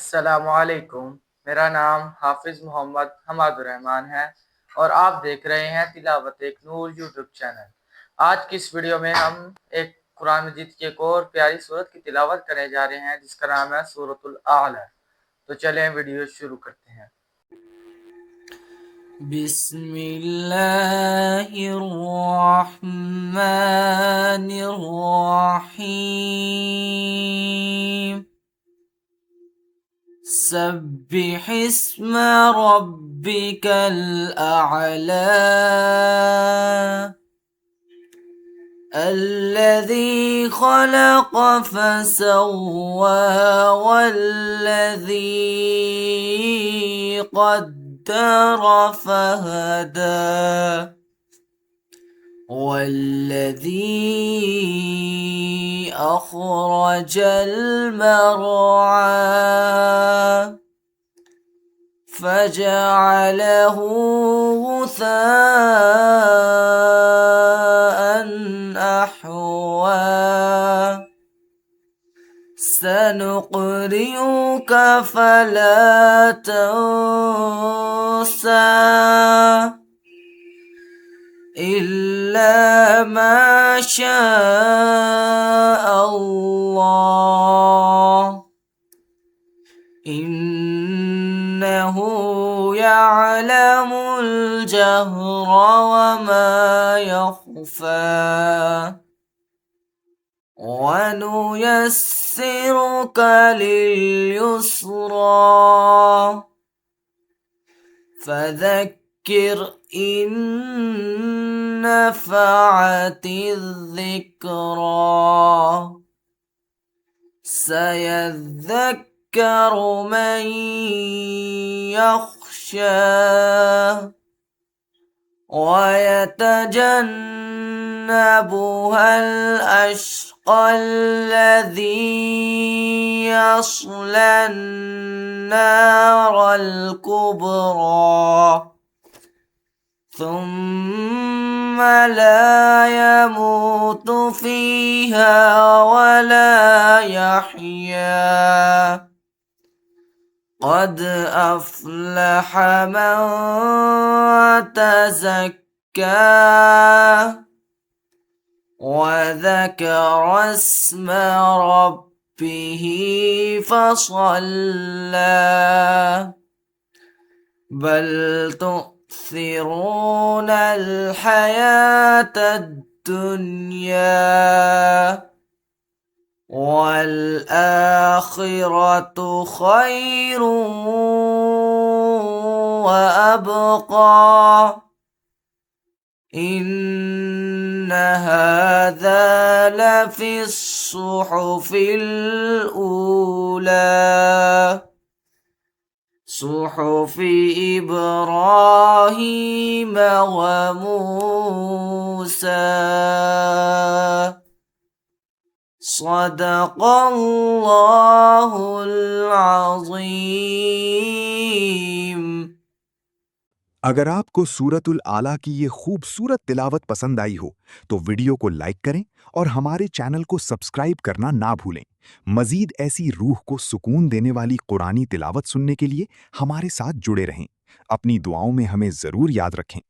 अस्सलामुअलैकुम। मेरा नाम हाफिज़ मोहम्मद हमादुर्रहमान है और आप देख रहे हैं तिलावत एक नूर यूट्यूब चैनल। आज की इस वीडियो में हम एक कुरान मजीद की एक और प्यारी सूरत की तिलावत करने जा रहे हैं जिसका नाम है सूरतुल आला। तो चलें वीडियो शुरू करते हैं। बिस्मिल्लाहिर्रहमानिर्रहीम। सब्बिह इस्म रब्बिकल अअला الذي خلق فسوى والذي قدر فهدى والذي أخرج المرعى فجعله غثاء أحوى سنقرئك فلا تنسى إلا ما شاء الله إنه يعلم الجهر وما يخفى ونيسرك لليسرى فذكر إن نفعت الذكرى سيذكر من يخشى ويتجنبها الأشقى الذي يصلى النار الكبرى ثم لا يموت فيها ولا يحيا قد أفلح من تزكى وذكر اسم ربه فصلى بل تؤثرون الحياة الدنيا والآخرة خير وأبقى إن هذا لفي الصحف الأولى صحف إبراهيم وموسى صدق الله العظيم। अगर आपको सूरतुल आला की ये खूबसूरत तिलावत पसंद आई हो तो वीडियो को लाइक करें और हमारे चैनल को सब्सक्राइब करना ना भूलें। मजीद ऐसी रूह को सुकून देने वाली कुरानी तिलावत सुनने के लिए हमारे साथ जुड़े रहें। अपनी दुआओं में हमें ज़रूर याद रखें।